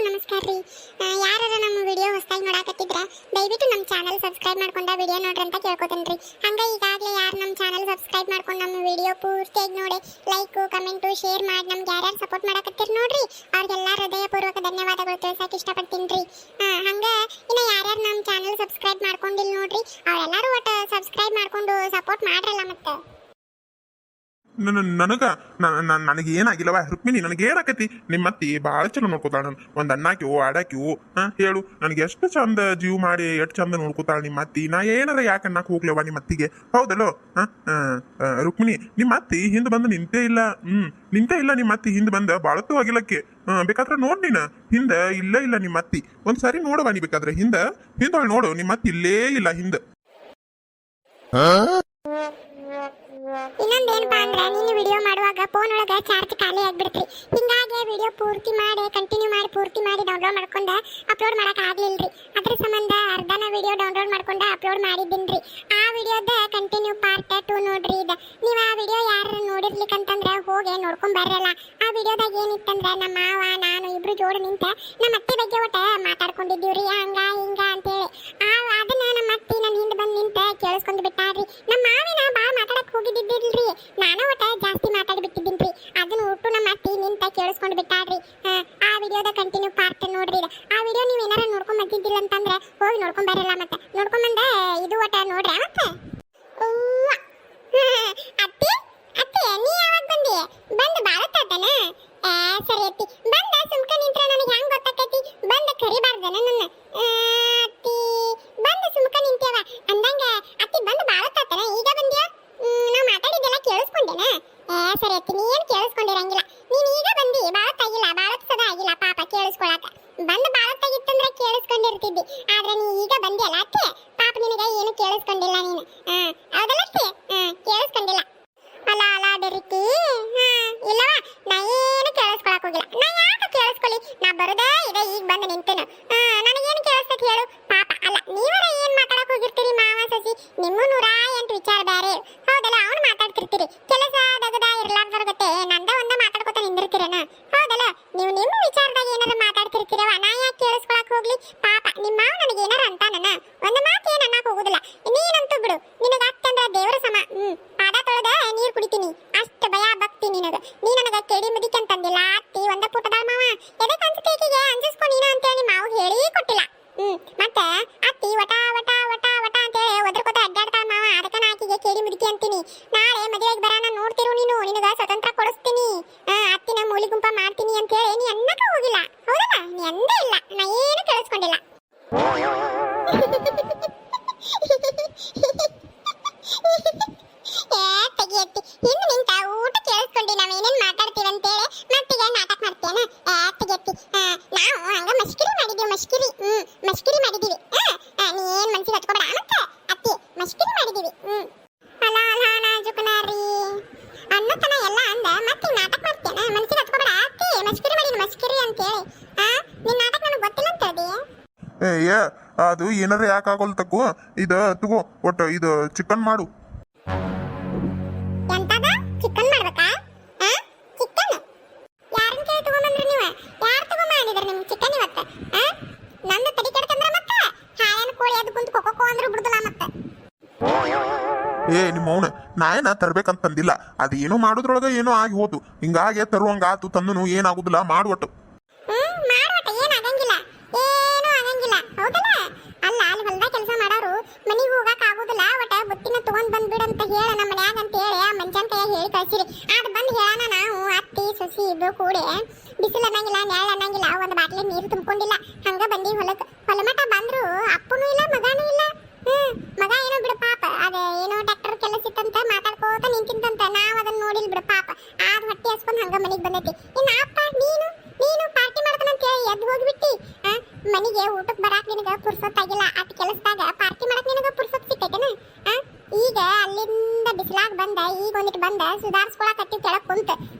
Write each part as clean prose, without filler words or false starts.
ನಮಸ್ಕಾರ ರೀ. ಯಾರು ನಮ್ಮ ವಿಡಿಯೋ ಹೊಸದಾಗಿ ನೋಡಾಕತ್ತಿದ್ರ ದಯವಿಟ್ಟು ನಮ್ಮ ಚಾನಲ್ ಸಬ್ಸ್ಕ್ರೈಬ್ ಮಾಡ್ಕೊಂಡ ವಿಡಿಯೋ ನೋಡ್ರಿ ಅಂತ ಕೇಳ್ಕೊತೀನಿ ರೀ. ಹಂಗ ಈಗಾಗಲೇ ಯಾರು ನಮ್ಮ ಚಾನಲ್ ಸಬ್ಸ್ಕ್ರೈಬ್ ಮಾಡ್ಕೊಂಡು ನಮ್ಮ ವಿಡಿಯೋ ಪೂರ್ತಿಯಾಗಿ ನೋಡಿ ಲೈಕ್ ಕಮೆಂಟು ಶೇರ್ ಮಾಡಿ ನಮ್ಗೆ ಯಾರ್ಯಾರು ಸಪೋರ್ಟ್ ಮಾಡಕತ್ತೀರಿ ನೋಡ್ರಿ ಅವ್ರಿಗೆಲ್ಲ ಹೃದಯಪೂರ್ವಕ ಧನ್ಯವಾದಗಳು ತಿಳಿಸಕ್ಕೆ ಇಷ್ಟಪಡ್ತೀನಿ ರೀ. ಹಂಗ ಇನ್ನು ಯಾರ್ಯಾರು ನಮ್ಮ ಚಾನಲ್ ಸಬ್ಸ್ಕ್ರೈಬ್ ಮಾಡ್ಕೊಂಡಿಲ್ಲ ನೋಡ್ರಿ ಅವರೆಲ್ಲರೂ ಒಟ್ಟು ಸಬ್ಸ್ಕ್ರೈಬ್ ಮಾಡ್ಕೊಂಡು ಸಪೋರ್ಟ್ ಮಾಡ್ರಲ್ಲ. ಮತ್ತೆ ನನಗೆ ಏನಾಗಿಲ್ಲವ ರುಕ್ಮಿಣಿ, ನನಗೆ ಏನಾಕತಿ ನಿಮ್ಮ ಅತ್ತಿ ಭಾಳ ಚಲೋ ನೋಡ್ಕೋತಾಳ. ನಾನು ಒಂದು ಅಣ್ಣಾಕಿವು ಆಡಾಕಿವು ಹೇಳು, ನನಗೆ ಎಷ್ಟು ಚಂದ ಜೀವ ಮಾಡಿ ಎಷ್ಟು ಚಂದ ನೋಡ್ಕೋತಾಳ ನಿಮ್ಮ ಅತ್ತಿ. ನಾ ಏನಾರ ಯಾಕೆ ಅನ್ನಕ್ಕೆ ಹೋಗ್ಲೇವ ನಿಮ್ಮ ಅತ್ತಿಗೆ? ಹೌದಲ್ಲೋ ರುಕ್ಮಿಣಿ, ನಿಮ್ಮ ಅತ್ತಿ ಹಿಂದೆ ಬಂದು ನಿಂತೇ ಇಲ್ಲ. ನಿಂತೇ ಇಲ್ಲ ನಿಮ್ಮ ಅತ್ತಿ ಹಿಂದೆ ಬಂದ ಬಾಳತ್ತು ಆಗಿಲ್ಲಕ್ಕೆ. ಬೇಕಾದ್ರೆ ನೋಡ್ ನೀನು ಹಿಂದೆ ಇಲ್ಲೇ ಇಲ್ಲ ನಿಮ್ಮ ಅತ್ತಿ. ಒಂದ್ಸಾರಿ ನೋಡವ ನೀ ಬೇಕಾದ್ರೆ ಹಿಂದೊಳಗೆ ನೋಡು, ನಿಮ್ಮ ಅತ್ತಿ ಇಲ್ಲೇ ಇಲ್ಲ ಹಿಂದೆ. ಇನ್ನೊಂದೇನಪ್ಪ ಅಂದ್ರೆ ನೀನು ವಿಡಿಯೋ ಮಾಡುವಾಗ ಫೋನ್ ಒಳಗೆ ಚಾರ್ಜ್ ಖಾಲಿ ಆಗ್ಬಿಡ್ತ್ರಿ. ಹಿಂಗಾಗಿ ವಿಡಿಯೋ ಪೂರ್ತಿ ಮಾಡಿ ಕಂಟಿನ್ಯೂ ಮಾಡಿ ಪೂರ್ತಿ ಮಾಡಿ ಡೌನ್ಲೋಡ್ ಮಾಡ್ಕೊಂಡು ಅಪ್ಲೋಡ್ ಮಾಡಕ್ ಆಗ್ಲಿಲ್ರಿ. ಅದ್ರ ಸಂಬಂಧ ಅರ್ಧನ ವಿಡಿಯೋ ಡೌನ್ಲೋಡ್ ಮಾಡ್ಕೊಂಡು ಅಪ್ಲೋಡ್ ಮಾಡಿದ್ದೀನ್ರಿ. ಆ ವಿಡಿಯೋದ ಕಂಟಿನ್ಯೂ ಪಾರ್ಟ್ 2 ನೋಡ್ರಿ. ಇದು ನೀವು ಆ ವಿಡಿಯೋ ಯಾರು ನೋಡಿರ್ಲಿಕ್ಕಂತಂದ್ರೆ ಹೋಗಿ ನೋಡ್ಕೊಂಡ್ ಬರ್ರಲ್ಲ. ಆ ವಿಡಿಯೋದಾಗ ಏನಿತ್ತಂದ್ರೆ ನಮ್ಮ ಮಾವ ನಾನು ಇಬ್ರು ಜೋಡಿ ನಿಂತ ನಮ್ಮ ಅತ್ತೆ ಬಗ್ಗೆ ಒಟ್ಟ ಮಾತಾಡ್ಕೊಂಡಿದ್ದೀವ್ರಿ, ಹಂಗ ಹಿಂಗ ಅಂತೇಳಿ. ಅದನ್ನ ನಮ್ಮ ಅತ್ತಿ ನನ್ನ ಹಿಂದೆ ಬಂದು ನಿಂತ ಕೇಳಿಸ್ಕೊಂಡು ಬಿಟ್ಟಾರ್ರಿ. ನಮ್ಮ ಮಾವಿನ ಭಾಳ ಮಾತಾಡಕ್ ಹೋಗಿದ್ದಿಲ್ರಿ, ನಾನು ಒಟ್ಟ ಜಾಸ್ತಿ ಮಾತಾಡ್ಬಿಟ್ಟಿದ್ದೀನ್ರಿ. ಅದನ್ನ ಒಟ್ಟು ನಮ್ಮ ಅತ್ತಿ ನಿಂತ ಕೇಳಿಸ್ಕೊಂಡು ಬಿಟ್ಟಾರ್ರಿ. ಆ ವಿಡಿಯೋದ ಕಂಟಿನ್ಯೂ ಪಾರ್ಟ್ ನೋಡ್ರಿ. ಆ ವಿಡಿಯೋ ನೀವು ಏನಾರ ನೋಡ್ಕೊಂಡ್ ಬಂದಿದ್ದಿಲ್ಲ ಅಂತಂದ್ರೆ ಹೋಗಿ ನೋಡ್ಕೊಂಡ್ ಬರಲ್ಲ. ಮತ್ತೆ ನೋಡ್ಕೊಂಡ್ ಬಂದ ಇದು ಒಟ್ಟ ನೋಡ್ರಿ. ಮತ್ತೆ ಅತ್ತಿ ಅತ್ತಿ ನೀ ಯಾವಾಗ ಬಂದಿ? ಬಂದು ಬಾಳತ್ತಾತನ? ಸರಿ ಅತ್ತಿ, ಬಂದ ಸುಮ್ಕ ನಿಂತ್ರ ನನಗೆ ಹೆಂಗ್ ಗೊತ್ತಾಕತಿ? ಬಂದ ಕರಿಬಾರ್ದನ ನನ್ನ ಅತ್ತಿ? ಬಂದು ಸುಮ್ಕ ನಿಂತೇವ ಅಂದಂಗ ಅತ್ತಿ ಬಂದು ಬಾಳತ್ತಾತನ? ಈಗ ಬಂದ್ಯಾ? ನಾ ಮಾತಾಡಿದ್ದೆಲ್ಲ ಕೇಳಿಸ್ಕೊಂಡೇನ? ಸರಿ ಅತ್ತಿ, ನೀ ಏನು ಕೇಳಿಸ್ಕೊಂಡಿರಂಗಿಲ್ಲ. ನೀನ್ ಈಗ ಬಂದಿ, ಬಾಳತ್ತಾಗಿಲ್ಲ, ಬಾಳತ್ಸದ ಆಗಿಲ್ಲ ಪಾಪ ಕೇಳಿಸ್ಕೊಳಕ. ಬಂದು ಬಾಳತ್ತಾಗಿತ್ತಂದ್ರೆ ಕೇಳಿಸ್ಕೊಂಡಿರ್ತಿದ್ದಿ. ಆದ್ರೆ ನೀ ಈಗ ಬಂದಿಯಲ್ಲ ಅತ್ತಿ, ಪಾಪ ನಿನಗೆ ಏನು ಕೇಳಿಸ್ಕೊಂಡಿಲ್ಲ ನೀನು. ಹೌದಲ್ಲ ಅತ್ತಿ? ಕೇಳಿಸ್ಕೊಂಡಿಲ್ಲ. ಅಲ್ಲ ಅಲ್ಲ ಬೆರಿತಿ. ಇಲ್ಲವ, ನಾ ಏನು ಕೇಳಿಸ್ಕೊಳಕ್ ಹೋಗಿಲ್ಲ. ನಾ ಯಾಕೆ ಕೇಳಿಸ್ಕೊಳ್ಳಿ? ನಾ ಬರುದೇ ಇದೆ, ಈಗ ಬಂದು ನಿಂತೇನು. ನನಗೇನು ಕೇಳಿಸ್ತೈತಿ ಹೇಳು? ಪಾಪ ಅಲ್ಲ, ನೀವರ ಏನ್ ಮಾತಾಡಕ್ ಹೋಗಿರ್ತೀರಿ ಮಾವ ಸಸಿ? ನಿಮ್ಮ 108 ವಿಚಾರ ಬೇರೆ. ಹೌದಲ್ಲ? ಅವ್ನು ಮಾತಾಡ್ತಿರ್ತೀರಿ. ಕೆಲಸ ದಗದ ಇರ್ಲಾರ್ದವ್ರ ಗತೆ ನಂದ ಒಂದ ಮಾತಾಡ್ಕೊತ ನಿಂದಿರ್ತೀರೇನ? ಹೌದಲ್ಲ? ನೀವು ನಿಮ್ಮ ವಿಚಾರದಾಗ ಏನಾರ ಮಾತಾಡ್ತಿರ್ತೀರವ, ನಾ ಯಾಕೆ ಕೇಳಿಸ್ಕೊಳಕ್ ಹೋಗ್ಲಿ? ಪಾಪ ನಿಮ್ಮ ಮಾವ ನನಗೆ ಏನಾರ ಅಂತಾನ? ಒಂದು ಮಾತು ಏನು ಅನ್ನಕ್ ಹೋಗುದಿಲ್ಲ. ನೀನಂತೂ ಬಿಡು, ನಿನಗ ಅತ್ತಂದ್ರ ದೇವರ ಸಮ. ಪಾದ ತೊಳೆದ ನೀರ್ ಕುಡಿತೀನಿ, ಅಷ್ಟು ಭಯ ಭಕ್ತಿ ನಿನಗ. ನೀ ನನಗ ಕೆಡಿ ಮುದಿಕಂತಂದಿಲ್ಲ ಅತ್ತಿ. ಒಂದ ಪುಟದ ಮಾವ ಎದಕ್ಕೆ ಅನ್ಸತೇಕಿಗೆ ಅಂಜಿಸ್ಕೊ ನೀನು ಅಂತೇಳಿ ಮಾವು ಹೇಳಿ ಕೊಟ್ಟಿಲ್ಲ. ಮತ್ತೆ ಅತ್ತಿ ವಟ ವಟ ವಟ ವಟ ಅಂತೇಳಿ ಒದರ್ಕೋತ ಅಡ್ಡಾಡ್ತಾಳ ಮಾವ. ಅದಕ್ಕೆ ನಾ ಆಕಿಗೆ ಕೇಳಿ ಮುದುಕಿ ಅಂತೀನಿ. ನಾಳೆ ಮದುವೆಗೆ ಬರಾನ ನೋಡ್ತಿರು ನೀನು, ನಿನಗ ಸ್ವತಂತ್ರ ಕೊಡಿಸ್ತೀನಿ, ಅತ್ತಿನ ಮೂಲಿ ಗುಂಪ ಮಾಡ್ತೀನಿ ಅಂತೇಳಿ ನೀ ಅನ್ನಕ ಹೋಗಿಲ್ಲ. ಹೌದಲ್ಲ? ನೀ ಅಂದೇ ಇಲ್ಲ, ನಾ ಏನು ಕೇಳಿಸ್ಕೊಂಡಿಲ್ಲ. ತೆಗಿ ಅತ್ತಿ, ಹಿಂದೆ ನಿಂತ ಊಟ ಕೇಳಿಸ್ಕೊಂಡಿ ನಾವೇನೇನ್ ಮಾತಾಡ್ತೀವಿ ಅಂತೇಳಿ ಮತ್ತಿಗೆ ನಾಟಕ ಮಾಡ್ತೇನ? ತೆಗಿ ಅತ್ತಿ, ನಾವು ಹಂಗ ಮಸ್ಕಿರಿ ಮಾಡಿದೀವಿ. ಮಸ್ಕಿರಿ ಮಾಡಿದೀವಿ. ನೀ ಏನ್ ಮನ್ಸಿಗೆ ಹಚ್ಕೊಬೇಡ ಮತ್ತೆ ಅತ್ತಿ, ಮಸ್ಕಿರಿ ಮಾಡಿದೀವಿ. ಅಲ್ಲ ಅಲ್ಲ ನಾಜುಕನಾರಿ ಅನ್ನತನ ಎಲ್ಲ ಅಂದ ಮತ್ತೆ ನಾಟಕ ಮಾಡ್ತೇನ? ಮನ್ಸಿಗೆ ಹಚ್ಕೊಬೇಡ ಅತ್ತಿ, ಮಸ್ಕಿರಿ ಮಾಡಿದ್ವಿ ಮಸ್ಕಿರಿ ಅಂತೇಳಿ. ನಿನ್ ನಾಟಕ ನನಗೆ ಗೊತ್ತಿಲ್ಲ ಅಂತ ಹೇಳ್ದಿ. ಅದು ಏನಾರ ಯಾಕಾಗೋಲ್ ತಗೋ, ಇದು ತಗೋ ಒಟ್ಟು ಇದು ಚಿಕನ್ ಮಾಡು. ಎಂತದ ಚಿಕನ್ ಮಾಡ್ಬೇಕಾ? ಚಿಕನ್ ಯಾರನ್ನ ಕೇಳಿ ತಗೊಂಡ್ಬಂದ್ರಿ ನೀವು? ಯಾರು ತಗೊಂಡ್ಬಂದಿದ್ದಾರೆ ನಿಮ್ಗೆ ಚಿಕನ್ ಇವತ್ತು? ನಂದು ತಡಿ ಕೆಡ್ತಂದ್ರ ಮತ್ತೆ ಹಾಯನ್ ಕೋಳಿ ಅದು ಕುಂತು ಕೊಕ್ಕೋ ಅಂದ್ರು ಬಿಡುದಿಲ್ಲ ಮತ್ತೆ. ನಿಮ್ಮ ಅವನ ನಾ ಏನ ತರ್ಬೇಕಂತಂದಿಲ್ಲ, ಅದು ಏನೋ ಮಾಡೋದ್ರೊಳಗೆ ಏನೋ ಆಗಿ ಹೋತು, ಹಿಂಗಾಗಿ ತರುವಂಗ ಆತು ತಂದನು. ಏನಾಗುದಿಲ್ಲ, ಮಾಡುವಟ್ಟು. ಮಾಡುವಟ್ಟ ಏನಾಗಂಗಿಲ್ಲ, ಏನೂ ಆಗಂಗಿಲ್ಲ. ಹೌದಲ್ಲ? ಅಲ್ಲ ಅಲ್ಲಿ ಹೊಲ್ದಾಗ ಕೆಲಸ ಮಾಡೋರು ಮನಿಗೆ ಹೋಗಕ್ ಆಗುದಿಲ್ಲ, ಒಟ್ಟ ಬುತ್ತಿನ ತಗೊಂಡ್ ಬಂದ್ಬಿಡಂತ ಹೇಳ ನಮ್ಮ ಮನ್ಯಾಗ ಅಂತ ಹೇಳಿ ಆ ಮಂಜನ್ ಕೈಯಾಗ ಹೇಳಿ ಕಳ್ಸಿರಿ. ಅದು ಬಂದು ಹೇಳೋಣ ನಾವು ಅತ್ತಿ ಸೊಸಿ ಇಬ್ರು ಕೂಡಿ. ಬಿಸಿಲು ಅನ್ನಂಗಿಲ್ಲ, ನೆರಳು ಅನ್ನಂಗಿಲ್ಲ, ಒಂದು ಬಾಟ್ಲಿ ನೀರು ತುಂಬಿಕೊಂಡಿಲ್ಲ, ಹಂಗ ಬಂದಿ ಹೊಲಕ್ಕೆ. ಹೊಲಮಟ ಬಂದ್ರು ಅಪ್ಪನೂ ಇಲ್ಲ ಮಗನೂ ಇಲ್ಲ. ಮಗ ಏನೋ ಬಿಡು ಪಾಪ, ಅದ ಏನೋ ಡಾಕ್ಟರ್ ಕೆಲಸ ಇತ್ತಂತ ಮಾತಾಡ್ಕೋತ ನಿಂತಿಂತಂತ. ನಾವ್ ಅದನ್ನ ನೋಡಿಲ್ ಬಿಡು ಪಾಪ. ಆದ್ ಹೊಟ್ಟೆ ಹಸ್ಕೊಂಡ್ ಹಂಗ ಮನಿಗ್ ಬಂದೈತಿ. ಇನ್ನ ಅಪ್ಪ ನೀನು ಪಾರ್ಟಿ ಮಾಡ್ತಾನಂತ ಹೇಳಿ ಎದ್ದು ಹೋಗ್ಬಿಟ್ಟಿ. ಮನಿಗೆ ಊಟಕ್ಕೆ ಬರಾಕ್ ನಿನಗ ಪುರ್ಸೊತ್ ಆಗಿಲ್ಲ. ಅಟ್ ಕೆಲಸದಾಗ ಪಾರ್ಟಿ ಮಾಡಕ್ ನಿನಗ ಪುರ್ಸೊತ್ ಸಿಕ್ಕೈತೇನ? ಈಗ ಅಲ್ಲಿಂದ ಬಿಸಿಲಾಗ ಬಂದ, ಈಗ ಒಂದಿಟ್ಟು ಬಂದ ಸುಧಾರಿಸ್ಕೊಳಕತ್ತಿ ಕೆಳಗ್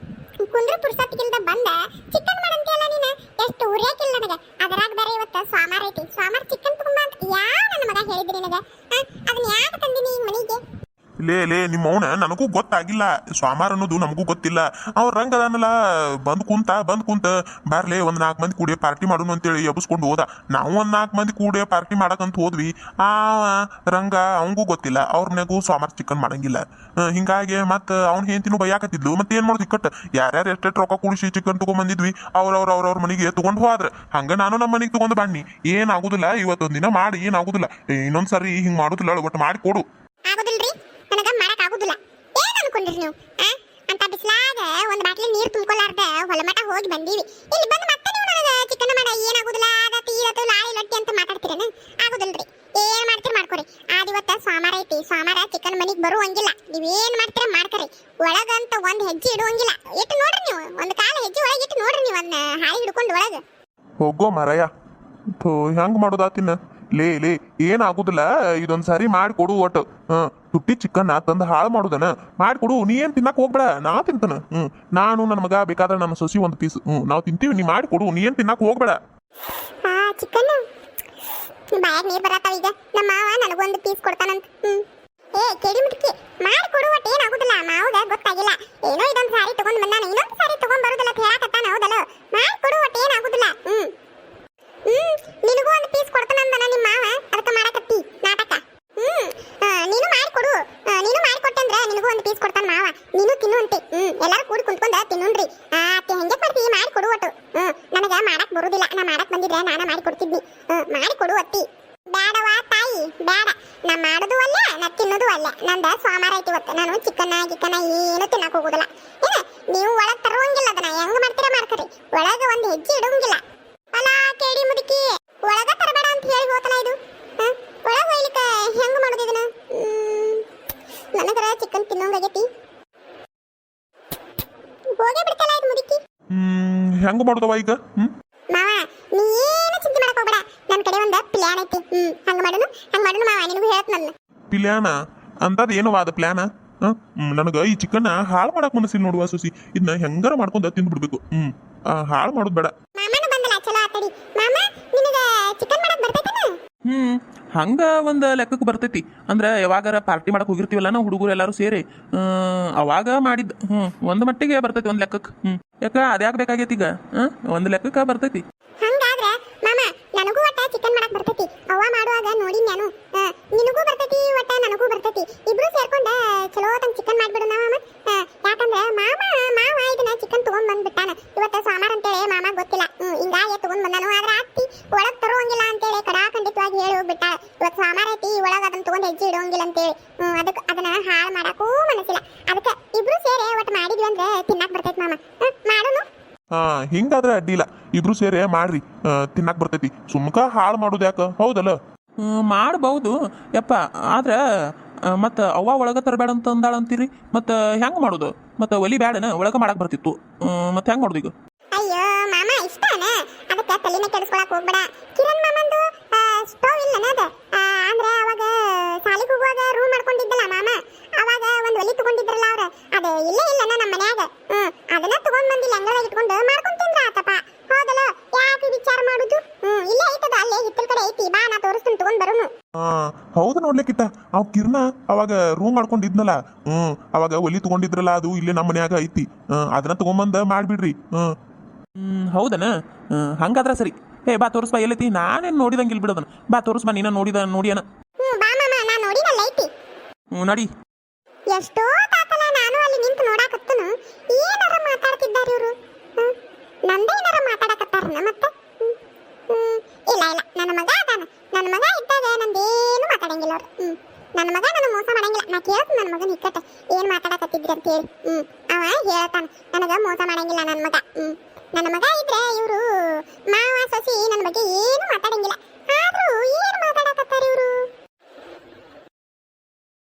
ಕುಂದ್ರ ಪುರ್ಸೊತ್ತಿಗಿಲ್ದ ಬಂದ ಚಿಕನ್ ಮಾಡಂತಿಯಲ್ಲ ನೀನು. ಎಷ್ಟು ಉರಿಯಾಕಿಲ್ಲ ನನಗ. ಅದರಾಗ ಬೇರೆ ಇವತ್ತ ಸೋಮವಾರ ಐತಿ. ಸೋಮವಾರ ಚಿಕನ್ ತಗೊಂಬ ಅಂತ ಯಾವ ನನ್ನ ಮಗ ಹೇಳಿದ್ರಿ ನಿನಗ? ಅದನ್ನ ಯಾಕೆ ತಂದಿನಿ ಮನಿಗೆ? ಲೇ ನಿಮ್ಮ ಅವನ ನನಗೂ ಗೊತ್ತಾಗಿಲ್ಲ ಸ್ವಾಮಾರ ಅನ್ನೋದು ನಮಗೂ ಗೊತ್ತಿಲ್ಲ ಅವ್ರ ರಂಗ ಅದಾನಲ್ಲ ಬಂದ್ ಕುಂತ ಬಾರ್ಲೆ ಒಂದ್ 4 ಮಂದಿ ಕೂಡಿ ಪಾರ್ಟಿ ಮಾಡೋನು ಅಂತೇಳಿ ಎಬ್ಸ್ಕೊಂಡು ಹೋದ ನಾವು ಒಂದ್ 4 ಮಂದಿ ಕೂಡಿ ಪಾರ್ಟಿ ಮಾಡಕಂತ ಹೋದ್ವಿ ಆ ರಂಗ ಅವಂಗೂ ಗೊತ್ತಿಲ್ಲ ಅವ್ರನ್ಯಾಗೂ ಸ್ವಾಮಾರ ಚಿಕನ್ ಮಾಡಂಗಿಲ್ಲ ಹಿಂಗಾಗಿ ಮತ್ತ ಅವ್ನ ಹೆಂಡತಿನೂ ಬೈಯಾಕತ್ತಿದ್ಲು ಮತ್ತೆ ಏನ್ ಮಾಡೋದು ಇಕ್ಕಟ್ಟ ಯಾರ್ಯಾರು ಎಷ್ಟೆಷ್ಟು ರೊಕ್ಕ ಕುಡಿಸಿ ಚಿಕನ್ ತಗೊಂಡ್ಬಂದಿದ್ವಿ ಅವ್ರವ್ರ ಮನೆಗೆ ತಗೊಂಡ್ ಹೋದ್ರ ಹಂಗ ನಾನು ನಮ್ಮ ಮನೆಗೆ ತಗೊಂಡ್ ಬನ್ನಿ ಏನಾಗುದಿಲ್ಲ ಇವತ್ತೊಂದ್ ದಿನ ಮಾಡಿ ಏನಾಗುದಿಲ್ಲ ಇನ್ನೊಂದ್ಸರಿ ಹಿಂಗ್ ಮಾಡುದಿಲ್ಲ ಒಟ್ಟು ಮಾಡಿ ಕೊಡು ಆಗುದಿಲ್ರಿ ನನಗ ಮಾಡಕ್ ಆಗುದಿಲ್ಲ ಏನ್ ಅನ್ಕೊಂಡ್ರಿ ನೀವು ಅಂತ ಬಿಸ್ಲಾಗ ಒಂದ್ ಬಾಟ್ಲಿ ನೀರ್ ತುಂಬ್ಕೊಲಾರ್ದ ಹೊಲಮಟ ಹೋಗಿ ಬಂದೀವಿ ಇಲ್ಲಿ ಬಂದು ಮತ್ತೆ ನೀವು ನನಗ ಚಿಕನ್ ಮಾಡ ಏನಾಗುದಿಲ್ಲ ಅದತಿ ಇದತ್ತು ಲಾಳಿ ಲಟ್ಟಿ ಅಂತ ಮಾತಾಡ್ತೀರೇನ ಆಗುದಿಲ್ರಿ ಏನ್ ಮಾಡ್ತೀರಿ ಮಾಡ್ಕೊರಿ ಆದಿವತ್ತ ಸೋಮವಾರ ಐತಿ ಸೋಮವಾರ ಚಿಕನ್ ಮನಿಗ್ ಬರುವಂಗಿಲ್ಲ ನೀವೇನ್ ಮಾಡ್ತೀರ ಮಾಡ್ಕರಿ ಒಳಗಂತ ಒಂದ್ ಹೆಜ್ಜೆ ಇಡುವಂಗಿಲ್ಲ ಇಟ್ಟು ನೋಡ್ರಿ ನೀವು ಒಂದ್ ಕಾಲ ಹೆಜ್ಜೆ ಒಳಗೆ ಇಟ್ಟು ನೋಡ್ರಿ ನೀವು ಅದನ್ನ ಹಾಳಿ ಹಿಡ್ಕೊಂಡು ಒಳಗ ಹೋಗೋ ಮರಯ್ಯ ಹೆಂಗ್ ಮಾಡೋದಾತಿನ ಲೇ ಏನಾಗುದಿಲ್ಲ ಇದೊಂದ್ ಸಾರಿ ಮಾಡಿಕೊಡು ಒಟ್ಟು ತುಟ್ಟಿ ಚಿಕನ್ ತಂದು ಹಾಳು ಮಾಡುದನ ಮಾಡಿಕೊಡು ನೀ ಏನ್ ತಿನ್ನಕ್ ಹೋಗ್ಬೇಡ ನಾ ತಿಂತಾನ ನಾನು ನನ್ನ ಮಗ ಬೇಕಾದ್ರೆ ನನ್ನ ಸೊಸಿ ಒಂದು ಪೀಸ್ ನಾವು ತಿಂತೀವಿ ನೀ ಮಾಡಿಕೊಡು ನೀ ಏನ್ ತಿನ್ನಕ್ ಹೋಗ್ಬೇಡ ಚಿಕನ್ ಬಾಯಾಗ ನೀರ್ ಬರತ್ತಾವ ಈಗ ನಮ್ಮ ಮಾವ ನನಗೊಂದು ಪೀಸ್ ಕೊಡ್ತಾನಂತ ಕೇಳಿ ಮುಟ್ಕಿ ಮಾಡಿಕೊಡು ಒಟ್ಟು ಏನಾಗುದಿಲ್ಲ ಮಾವುಗ ಗೊತ್ತಾಗಿಲ್ಲ ಏನೋ ಇದೊಂದು ಸಾರಿ ತಗೊಂಡ್ ಬಂದಾನ ಇನ್ನೊಂದು ಸಾರಿ ತಗೊಂಡ್ ಬರುದಿಲ್ಲ ಅಂತ ಹೇಳಕತ್ತಾನ ಹೌದಲ್ಲ ಮಾಡಿಕೊಡು ಒಟ್ಟು ಏನಾಗುದಿಲ್ಲ ನಿನಗೂ ಒಂದು ಪೀಸ್ ಕೊಡ್ತಾನಂದನ ನಿಮ್ಮ ಮಾವ ಅದಕ್ಕೆ ಮಾಡಕತ್ತಿ ನಾಟಕ ನೀನು ಮಾಡಿಕೊಡು ನೀನು ಮಾಡಿಕೊಟ್ಟಂದ್ರ ನಿನಗೂ ಒಂದು ಪೀಸ್ ಕೊಡ್ತಾನ ಮಾವ ನೀನು ತಿನ್ನು ಅಂತೆ ಎಲ್ಲರೂ ಕೂಡಿ ಕುಂತ್ಕೊಂಡ ತಿನ್ನುನ್ರಿ ಹೆಂಗೆ ಮಾಡ್ತೀವಿ ಮಾಡಿಕೊಡು ಒಟ್ಟು ನನಗ ಮಾಡಕ್ ಬರುದಿಲ್ಲ ನಾ ಮಾಡಕ್ ಬಂದಿದ್ರೆ ನಾನ ಮಾಡಿಕೊಡ್ತಿದ್ನಿ ಮಾಡಿಕೊಡು ಅತ್ತಿ ಬೇಡವಾ ತಾಯಿ ಬೇಡ ನಾ ಮಾಡೋದು ಅಲ್ಲ ನಾ ತಿನ್ನೋದು ಅಲ್ಲ ನಂದ ಸೋಮವಾರ ಐತಿ ಇವತ್ತು ನಾನು ಚಿಕನ್ ಏನು ತಿನ್ನಕ್ ಹೋಗುದಿಲ್ಲ ಏನ ನೀವು ಒಳಗ್ ತರುವಂಗಿಲ್ಲ ಅದನ್ನ ಹೆಂಗ್ ಮಾಡ್ತೀರಾ ಮಾಡ್ಕರಿ ಒಳಗ ಒಂದು ಹೆಜ್ಜೆ ಇಡುವಂಗಿಲ್ಲ ಅಲ್ಲ ಕೇಳಿ ಮುದುಕಿ ಒಳಗ ತರಬೇಡ ಅಂತ ಹೇಳಿ ಹೋತಲ್ಲ ಇದು ಒಳಗ ಒಯ್ಲಿಕ್ಕ ಹೆಂಗ್ ಮಾಡೋದು ಇದನ್ನ ನನಗರ ಚಿಕನ್ ತಿನ್ನೋಂಗಾಗೈತಿ ಹೋಗೇ ಬಿಡ್ತಲ್ಲ ಇದು ಮುದುಕಿ ಹೆಂಗ್ ಮಾಡುದವ ಈಗ ಮಾವ ನೀ ಏನು ಚಿಂತೆ ಮಾಡಕ್ ಹೋಗ್ಬೇಡ ನನ್ನ ಕಡೆ ಒಂದು ಪ್ಲಾನ್ ಐತಿ ಹಂಗ ಮಾಡೋನು ಮಾವ ನಿನಗೂ ಹೇಳತ್ ನನ್ನ ಪ್ಲಾನ ಅಂತದ್ ಏನು ವಾದ ಪ್ಲಾನ ನನಗ ಈ ಚಿಕನ್ ಹಾಳು ಮಾಡಕ್ ಮನಸ್ಸಿಲ್ಲ ನೋಡುವ ಸುಸಿ ಇದನ್ನ ಹೆಂಗಾರ ಮಾಡ್ಕೊಂಡ ತಿಂದು ಬಿಡ್ಬೇಕು ಹಾಳು ಮಾಡೋದು ಬೇಡ ಮಾಮನ ಬಂದಲ್ಲ ಚಲೋ ಆತಡಿ ಮಾಮ ನಿನಗ ಚಿಕನ್ ಮಾಡಕ್ ಬರ್ತೈತನ ಹಂಗ ಒಂದು ಲೆಕ್ಕಕ್ಕೆ ಬರ್ತೈತಿ ಅಂದ್ರೆ ಯಾವಾಗಾರ ಪಾರ್ಟಿ ಮಾಡಕ್ ಹೋಗಿರ್ತೀವಲ್ಲ ನಾವು ಹುಡುಗರು ಎಲ್ಲರೂ ಸೇರಿ ಅವಾಗ ಮಾಡಿದ್ ಒಂದು ಮಟ್ಟಿಗೆ ಬರ್ತೈತಿ ಒಂದು ಲೆಕ್ಕಕ್ಕೆ ಯಾಕ ಅದ್ಯಾಕ್ ಬೇಕಾಗೈತಿ ಈಗ ಒಂದು ಲೆಕ್ಕಕ್ಕೆ ಬರ್ತೈತಿ ಹಂಗಾದ್ರೆ ಮಾಮ ನನಗೂ ಒಟ್ಟ ಚಿಕನ್ ಮಾಡಕ್ ಬರ್ತೈತಿ ಅವ್ವ ಮಾಡುವಾಗ ನೋಡಿ ನಾನು ನಿನಗೂ ಬರ್ತೈತಿ ಒಟ್ಟ ನನಗೂ ಬರ್ತೈತಿ ಇಬ್ರು ಸೇರ್ಕೊಂಡ ಚಲೋ ತಂಗ್ ಚಿಕನ್ ಮಾಡ್ಬಿಡು ಮಾಮ ಯಾಕಂದ್ರೆ ಮಾವ ಇದನ್ನ ಚಿಕನ್ ತಗೊಂಡ್ ಬಂದ್ಬಿಟ್ಟಾನ ಇವತ್ತ ಸೋಮವಾರ ಅಂತೇಳಿ ಮಾಮ ಗೊತ್ತಿಲ್ಲ ಹಿಂಗಾಗಿ ತಗೊಂಡ್ ಬಂದಾನು ಆದ್ರೆ ಅತ್ತಿ ಒಳಗ್ ತರುವಂಗಿಲ್ಲ ಅಂತೇಳಿ ಕಡಾಖಂಡಿತವಾಗಿ ಹೇಳಿ ಹೋಗ್ಬಿಟ್ಟ ಇವತ್ತು ಸೋಮವಾರ ಐತಿ ಒಳಗ್ ಅದನ್ನ ತಗೊಂಡ್ ಹೆಜ್ಜೆ ಇಡುವಂಗಿಲ್ಲ ಅಂತೇಳಿ ಅದಕ್ಕೆ ಅದನ್ನ ಹಾಳು ಮಾಡಕ್ಕೂ ಮನಸ್ಸಿಲ್ಲ ಅದಕ್ಕೆ ಇಬ್ರು ಸೇರಿ ಒಟ್ಟು ಮಾಡಿದ್ವಿ ಅಂದ್ರೆ ತಿನ್ನಕ್ ಬರ್ತೈತಿ ಮಾಮ ಮಾಡೋನು ಹಿಂಗಾದ್ರೆ ಅಡ್ಡಿಲ್ಲ ಇಬ್ರು ಸೇರಿ ಮಾಡ್ರಿ ತಿನ್ನಕ್ ಬರ್ತೈತಿ ಸುಮ್ಕ ಹಾಳು ಮಾಡೋದು ಯಾಕ ಹೌದಲ್ಲ ಮಾಡ್ಬಹುದು ಯಪ್ಪ ಆದ್ರೆ ಮತ್ತು ಅವ್ವ ಒಳಗೆ ತರಬೇಡ ಅಂತ ಅಂದಾಳ ಅಂತೀರಿ ಮತ್ತು ಹೆಂಗೆ ಮಾಡೋದು ಮತ್ತು ಒಲಿ ಬ್ಯಾಡನ ಒಳಗೆ ಮಾಡಕ್ಕೆ ಬರ್ತಿತ್ತು ಮತ್ತು ಹೆಂಗೆ ಮಾಡೋದು ಈಗ ಅಯ್ಯೋ ಮಾಮ ಇಷ್ಟನ ಅದಕ್ಕೆ ತಲೆನೇ ಕೆಡಿಸ್ಕೊಳಕ್ ಹೋಗ್ಬೇಡ ಕಿರಣ್ ಮಾಮಂದು ಸ್ಟೋವ್ ಇಲ್ಲನ ಅದ ಅಂದ್ರೆ ಅವಾಗ ಸಾಲಿಗೆ ಹೋಗುವಾಗ ರೂಮ್ ಮಾಡ್ಕೊಂಡಿದ್ದಲ್ಲ ಮಾಮ ಅವಾಗ ಒಂದು ಒಲಿ ತಗೊಂಡಿದ್ರಲ್ಲ ಅವ್ರ ಅದು ಇಲ್ಲನ ನಮ್ಮ ಮನ್ಯಾಗ ಅದನ್ನ ತಗೊಂಡ್ ಬಂದಿಲ್ಲ ಅಂಗಳದಾಗ ಇಟ್ಕೊಂಡು ಮಾಡ್ಕೊಂಡ್ ತಿಂದ್ರ ಆತಪ್ಪ ಹೌದಲ್ಲ ಯಾಕೆ ವಿಚಾರ ಮಾಡುದು ಇಲ್ಲೇ ಐತದ ಅಲ್ಲೇ ಹಿತ್ತಲ ಕಡೆ ಐತಿ ಬಾ ನಾ ತೋರಿಸ್ತೀನಿ ತಗೊಂಡ್ ಬರೋನು ಹೌದು ನೋಡ್ಲಿಕ್ಕಿತ್ತ ಅವ್ ಕಿರ್ನ ಅವಾಗ ರೂಮ್ ಮಾಡ್ಕೊಂಡಿದ್ನಲ್ಲ ಅವಾಗ ಒಲಿ ತಗೊಂಡಿದ್ರಲ್ಲ ಅದು ಇಲ್ಲೇ ನಮ್ಮ ಮನ್ಯಾಗ ಐತಿ ಅದನ್ನ ತಗೊಂಬಂದ ಮಾಡ್ಬಿಡ್ರಿ ಹೌದನ ಹಂಗಾದ್ರೆ ಸರಿ ಬಾ ತೋರಿಸ್ಬಾ ಎಲ್ಲೈತಿ ನಾನೇನು ನೋಡಿದಂಗಿಲ್ ಬಿಡೋದನ್ನ ಬಾ ತೋರಿಸ್ಬಾ ನೀನ ನೋಡಿಯನ ಬಾ ಮಾಮ ನಾ ನೋಡಿನಲ್ಲ ಐತಿ ನಡಿ ಎಷ್ಟೋ ತಾತಲ ನಾನು ಅಲ್ಲಿ ನಿಂತು ನೋಡಾಕತ್ತನು ಏನಾರ ಮಾತಾಡ್ತಿದ್ದಾರೆ ಇವರು ನಂದೇನಾರ ಮಾತಾಡಕತ್ತಾರನ ಮತ್ತೆ ಇಲ್ಲ ನನ್ನ ಮಗ ಅದಾನ ನನ್ನ ಮಗ ಇದ್ದಾಗ ನಂದೇನು ಮಾತಾಡಂಗಿಲ್ಲ ಅವ್ರು ನನ್ನ ಮಗ ನನ್ನ ಮೋಸ ಮಾಡಂಗಿಲ್ಲ ನಾ ಕೇಳ್ತೀನಿ ನನ್ನ ಮಗನ ಹಿಕ್ಕಟ್ಟ ಏನ್ ಮಾತಾಡಕತ್ತಿದ್ರಿ ಅಂತ ಹೇಳಿ ಅವ ಹೇಳ್ತಾನ ನನಗ ಮೋಸ ಮಾಡಂಗಿಲ್ಲ ನನ್ನ ಮಗ ಇದ್ರೆ ಇವರು ಮಾವ ಸೊಸಿ ನನ್ನ ಬಗ್ಗೆ